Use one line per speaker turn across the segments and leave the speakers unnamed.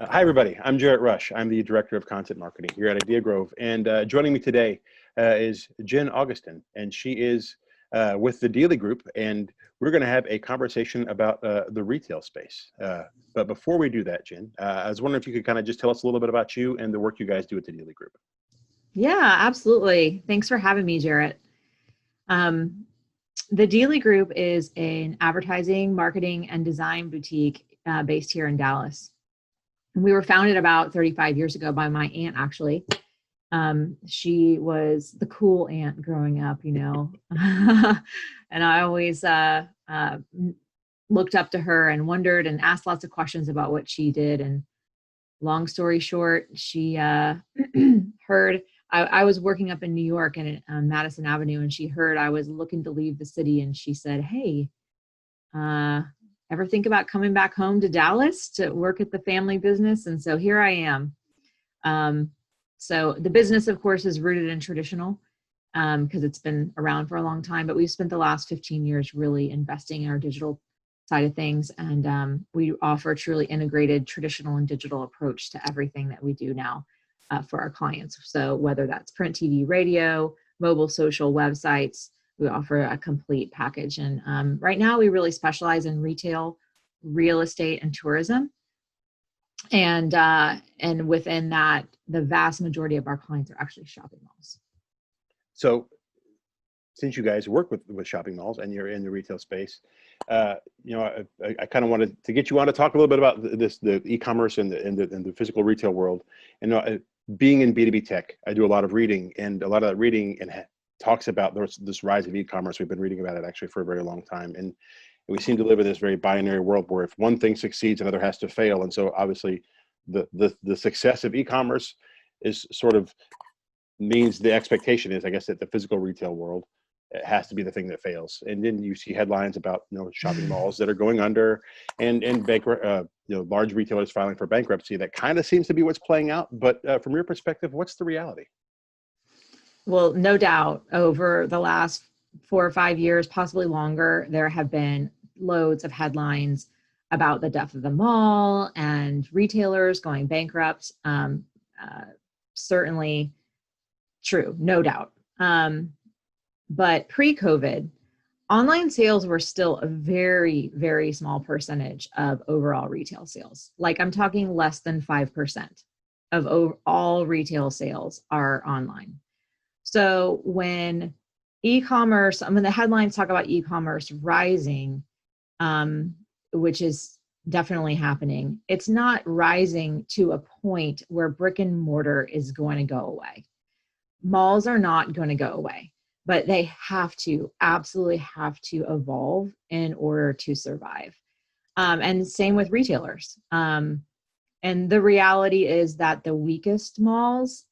Hi, everybody. I'm Jarrett Rush. I'm the Director of Content Marketing here at Idea Grove. And joining me today is Jen Augustyn, and she is with the Dealey Group. And we're going to have a conversation about the retail space. But before we do that, Jen, I was wondering if you could kind of just tell us a little bit about you and the work you guys do at the Dealey Group.
Yeah, absolutely. Thanks for having me, Jarrett. The Dealey Group is an advertising, marketing, and design boutique based here in Dallas. We were founded about 35 years ago by my aunt, actually. She was the cool aunt growing up, and I always looked up to her and wondered and asked lots of questions about what she did. And long story short, she heard I was working up in New York and Madison Avenue, and she heard I was looking to leave the city, and she said, "Hey, ever think about coming back home to Dallas to work at the family business?" And so here I am. So the business, of course, is rooted in traditional because it's been around for a long time, but we've spent the last 15 years really investing in our digital side of things. And we offer a truly integrated traditional and digital approach to everything that we do now for our clients. So whether that's print, TV, radio, mobile, social, websites, we offer a complete package. And right now we really specialize in retail, real estate, and tourism. And within that, the vast majority of our clients are actually shopping malls.
So since you guys work with shopping malls and you're in the retail space, I kind of wanted to get you on to talk a little bit about the e-commerce and the physical retail world. And being in B2B tech, I do a lot of reading, and a lot of that reading talks about this rise of e-commerce. We've been reading about it actually for a very long time. And we seem to live in this very binary world where if one thing succeeds, another has to fail. And so obviously the success of e-commerce is sort of means the expectation is, I guess, that the physical retail world has to be the thing that fails. And then you see headlines about shopping malls that are going under and large retailers filing for bankruptcy. That kind of seems to be what's playing out. But from your perspective, what's the reality?
Well, no doubt over the last 4 or 5 years, possibly longer, there have been loads of headlines about the death of the mall and retailers going bankrupt. Certainly true, no doubt. But pre-COVID, online sales were still a very, very small percentage of overall retail sales. Like I'm talking less than 5% of all retail sales are online. So when e-commerce, the headlines talk about e-commerce rising, which is definitely happening. It's not rising to a point where brick and mortar is going to go away. Malls are not going to go away, but they absolutely have to evolve in order to survive. And same with retailers. And the reality is that the weakest malls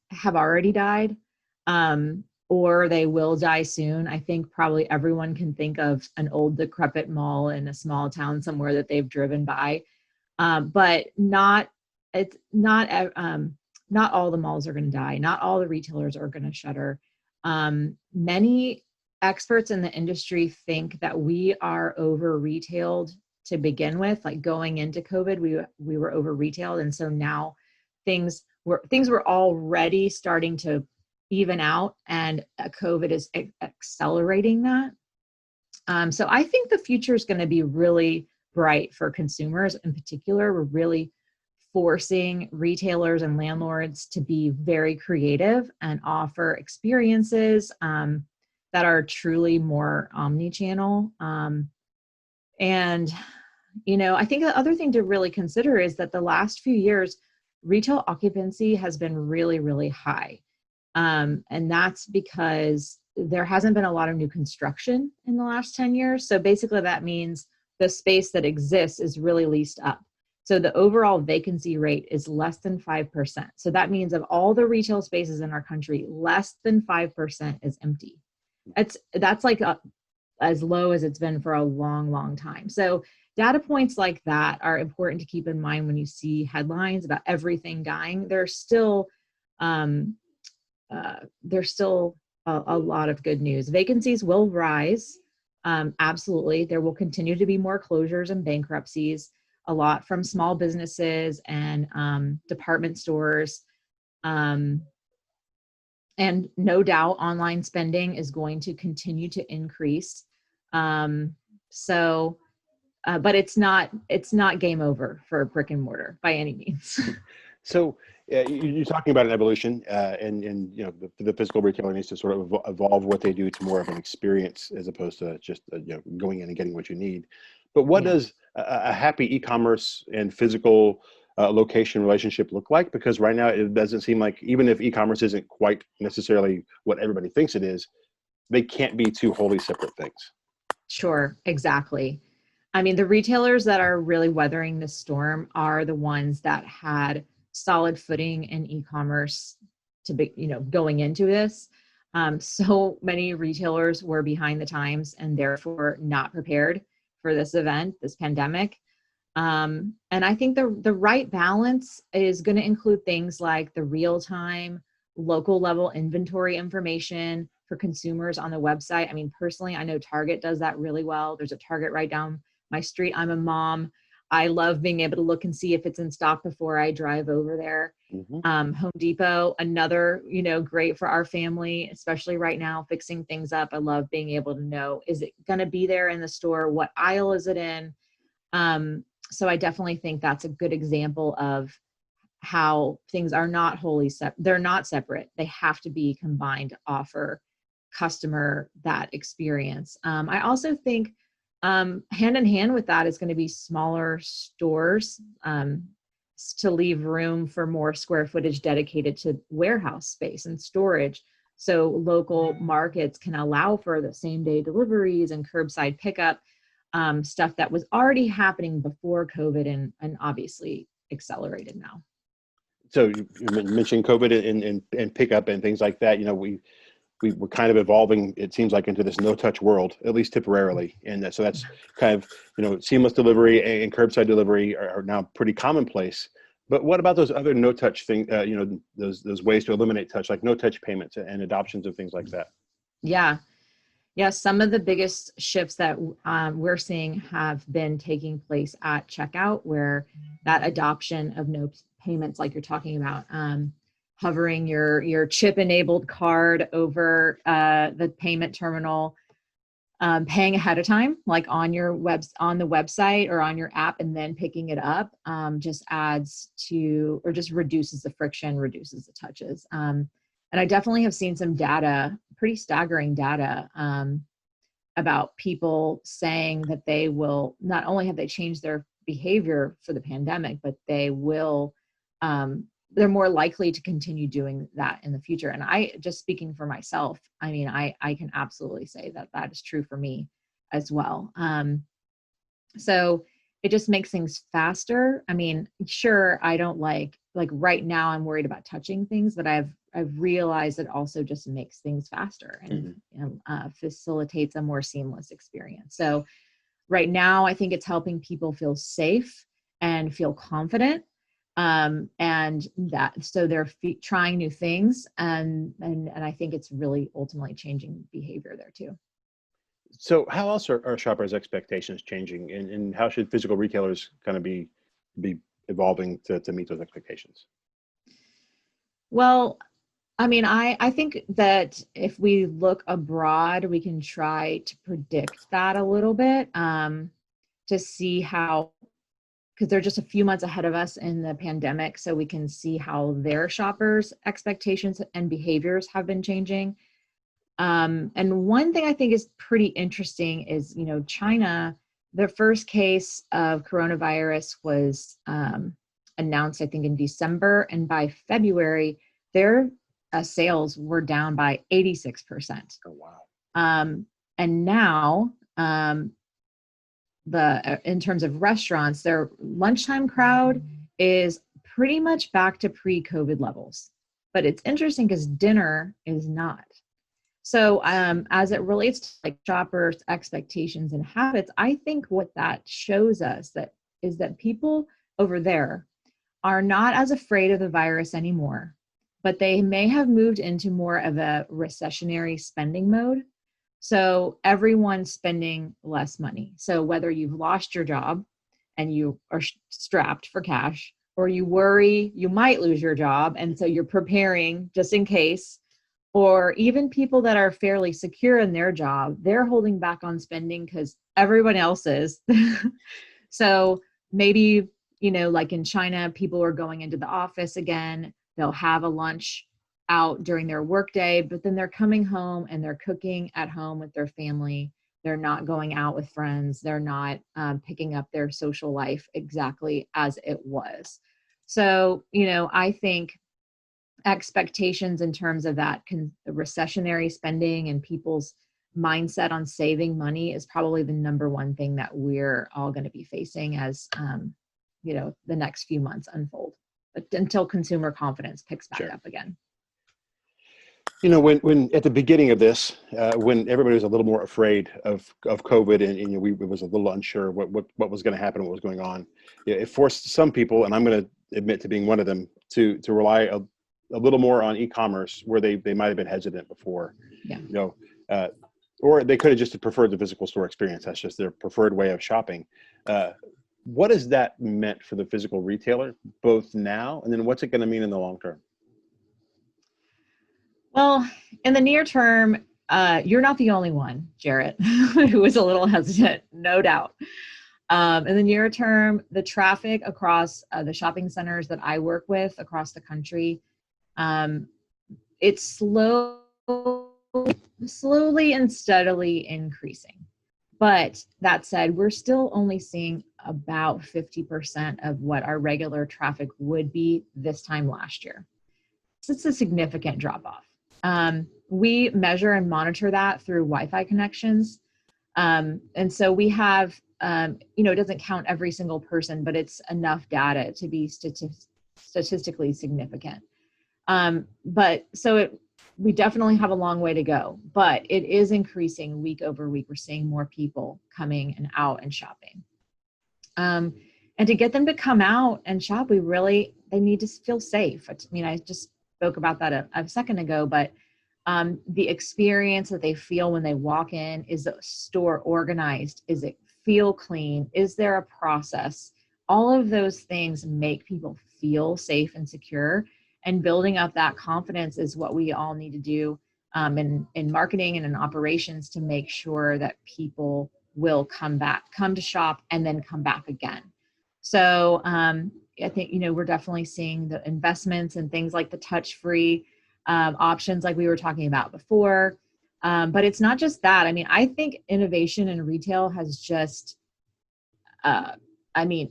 have already died. Or they will die soon. I think probably everyone can think of an old decrepit mall in a small town somewhere that they've driven by, but not all the malls are going to die. Not all the retailers are going to shutter. Many experts in the industry think that we are over retailed to begin with. Like going into COVID, we were over retailed, and so now things were already starting to even out, and COVID is accelerating that. So I think the future is going to be really bright for consumers in particular. We're really forcing retailers and landlords to be very creative and offer experiences that are truly more omni-channel. And, I think the other thing to really consider is that the last few years, retail occupancy has been really, really high. And that's because there hasn't been a lot of new construction in the last 10 years. So basically that means the space that exists is really leased up. So the overall vacancy rate is less than 5%. So that means of all the retail spaces in our country, less than 5% is empty. That's like as low as it's been for a long, long time. So data points like that are important to keep in mind when you see headlines about everything dying. There's still a lot of good news. Vacancies will rise. Absolutely. There will continue to be more closures and bankruptcies. a lot from small businesses and department stores. And no doubt online spending is going to continue to increase. But it's not game over for brick and mortar by any means.
So you're talking about an evolution, and the physical retailer needs to sort of evolve what they do to more of an experience as opposed to just going in and getting what you need. But what does a happy e-commerce and physical location relationship look like? Because right now it doesn't seem like, even if e-commerce isn't quite necessarily what everybody thinks it is, they can't be two wholly separate things.
Sure, exactly. I mean, the retailers that are really weathering the storm are the ones that had solid footing in e-commerce to be, going into this. So many retailers were behind the times and therefore not prepared for this event, this pandemic. And I think the right balance is going to include things like the real-time, local level inventory information for consumers on the website. I mean, personally, I know Target does that really well. There's a Target right down my street. I'm a mom. I love being able to look and see if it's in stock before I drive over there.
Mm-hmm.
Home Depot, another, great for our family, especially right now, fixing things up. I love being able to know, is it going to be there in the store? What aisle is it in? So I definitely think that's a good example of how things are not wholly separate. They're not separate. They have to be combined to offer customer that experience. I also think hand in hand with that is going to be smaller stores to leave room for more square footage dedicated to warehouse space and storage. So local markets can allow for the same day deliveries and curbside pickup, stuff that was already happening before COVID and obviously accelerated now.
So you mentioned COVID and pickup and things like that. We're kind of evolving, it seems like, into this no-touch world, at least temporarily. And so that's kind of, seamless delivery and curbside delivery are now pretty commonplace. But what about those other no-touch things, those ways to eliminate touch, like no-touch payments and adoptions of things like that?
Yeah. Yeah, some of the biggest shifts that we're seeing have been taking place at checkout, where that adoption of no payments, like you're talking about, hovering your chip-enabled card over the payment terminal, paying ahead of time, like on the website or on your app, and then picking it up, just adds to, or just reduces the friction, reduces the touches. And I definitely have seen some data, pretty staggering data, about people saying that they will, not only have they changed their behavior for the pandemic, but they will, they're more likely to continue doing that in the future. And just speaking for myself, I mean, I can absolutely say that is true for me as well. So it just makes things faster. I mean, sure, I don't like right now I'm worried about touching things, but I've realized it also just makes things faster and facilitates a more seamless experience. So right now, I think it's helping people feel safe and feel confident. And that, so they're trying new things, and I think it's really ultimately changing behavior there too.
So how else are shoppers' expectations changing, and how should physical retailers kind of be evolving to meet those expectations?
Well, I mean, I think that if we look abroad, we can try to predict that a little bit, to see how, because they're just a few months ahead of us in the pandemic, so we can see how their shoppers' expectations and behaviors have been changing. And one thing I think is pretty interesting is, China, the first case of coronavirus was announced, I think, in December, and by February, their sales were down by 86%.
Oh, wow.
And now, in terms of restaurants, their lunchtime crowd is pretty much back to pre-COVID levels. But it's interesting because dinner is not. So as it relates to like shoppers' expectations and habits, I think what that shows us is that people over there are not as afraid of the virus anymore, but they may have moved into more of a recessionary spending mode. So everyone's spending less money. So whether you've lost your job and you are strapped for cash, or you worry you might lose your job, and so you're preparing just in case. Or even people that are fairly secure in their job, they're holding back on spending because everyone else is. So maybe, like in China, people are going into the office again. They'll have a lunch out during their workday, but then they're coming home and they're cooking at home with their family. They're not going out with friends. They're not picking up their social life exactly as it was. So, I think expectations in terms of that recessionary spending and people's mindset on saving money is probably the number one thing that we're all going to be facing as the next few months unfold, but until consumer confidence picks back up again.
When at the beginning of this, when everybody was a little more afraid of COVID, and we was a little unsure what was going to happen, what was going on, it forced some people, and I'm going to admit to being one of them, to rely a little more on e-commerce where they might have been hesitant before. Or they could have just preferred the physical store experience. That's just their preferred way of shopping. What has that meant for the physical retailer, both now and then what's it going to mean in the long term?
Well, in the near term, you're not the only one, Jarrett, who is a little hesitant, no doubt. In the near term, the traffic across the shopping centers that I work with across the country, it's slowly and steadily increasing. But that said, we're still only seeing about 50% of what our regular traffic would be this time last year. So it's a significant drop off. We measure and monitor that through Wi-Fi connections. And so we have, it doesn't count every single person, but it's enough data to be statistically significant. We definitely have a long way to go, but it is increasing week over week. We're seeing more people coming and out and shopping. And to get them to come out and shop, they need to feel safe. I just spoke about that a second ago, but the experience that they feel when they walk in, is the store organized? Is it feel clean? Is there a process? All of those things make people feel safe and secure. And building up that confidence is what we all need to do in marketing and in operations to make sure that people will come to shop and then come back again. So I think, we're definitely seeing the investments and things like the touch-free options like we were talking about before. But it's not just that. I think innovation in retail has just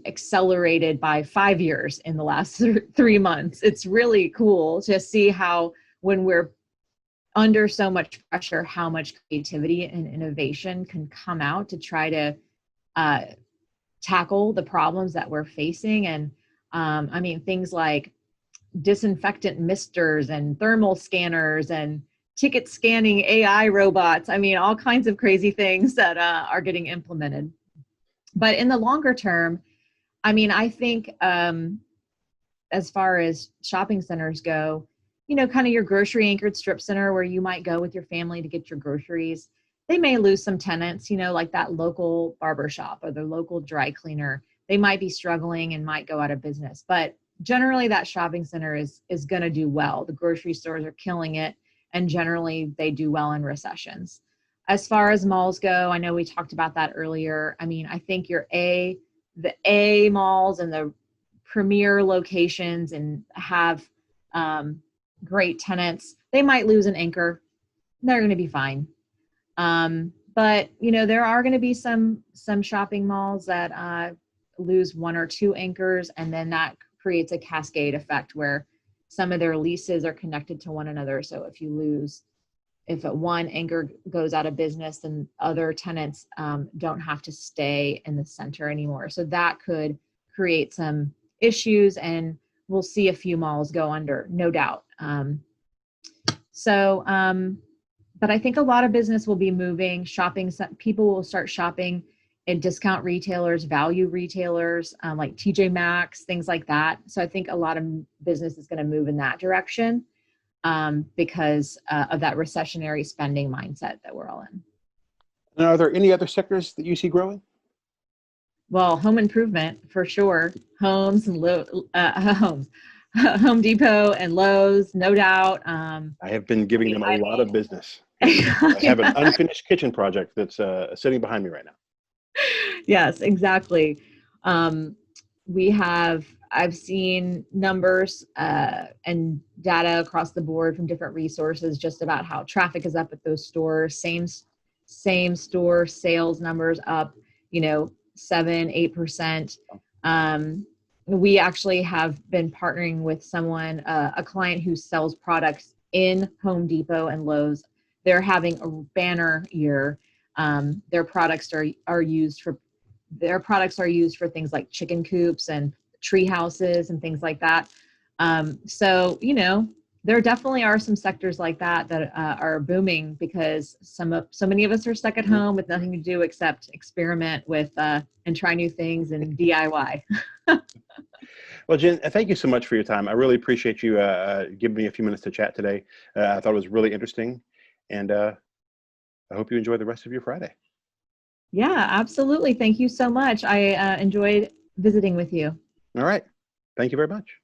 accelerated by 5 years in the last 3 months. It's really cool to see how, when we're under so much pressure, how much creativity and innovation can come out to try to tackle the problems that we're facing. And things like disinfectant misters and thermal scanners and ticket scanning AI robots. All kinds of crazy things that are getting implemented. But in the longer term, I think as far as shopping centers go, kind of your grocery anchored strip center where you might go with your family to get your groceries, they may lose some tenants, like that local barber shop or the local dry cleaner. They might be struggling and might go out of business. But generally that shopping center is going to do well. The grocery stores are killing it, and generally they do well in recessions. As far as malls go, I know we talked about that earlier. I think the A malls and the premier locations and have great tenants, they might lose an anchor. They're going to be fine. But there are going to be some shopping malls that lose one or two anchors, and then that creates a cascade effect where some of their leases are connected to one another. So if one anchor goes out of business, then other tenants don't have to stay in the center anymore. So that could create some issues, and we'll see a few malls go under, no doubt. But I think a lot of business will be moving. People will start shopping in discount retailers, value retailers, like TJ Maxx, things like that. So I think a lot of business is going to move in that direction. Because of that recessionary spending mindset that we're all in.
And are there any other sectors that you see growing?
Well, home improvement for sure. Homes and homes, Home Depot and Lowe's, no doubt.
I have been giving them a lot of business. I have an
Yeah.
unfinished kitchen project that's sitting behind me right now.
Yes, exactly. Um, I've seen numbers and data across the board from different resources just about how traffic is up at those stores. Same store sales numbers up, 7-8%. We actually have been partnering with someone, a client who sells products in Home Depot and Lowe's. They're having a banner year. Their products are used for things like chicken coops and tree houses and things like that. So, there definitely are some sectors like that are booming because so many of us are stuck at
Mhm.
home with nothing to do except experiment with and try new things and DIY.
Well, Jen, thank you so much for your time. I really appreciate you giving me a few minutes to chat today. I thought it was really interesting, and I hope you enjoy the rest of your Friday.
Yeah, absolutely. Thank you so much. I enjoyed visiting with you.
All right. Thank you very much.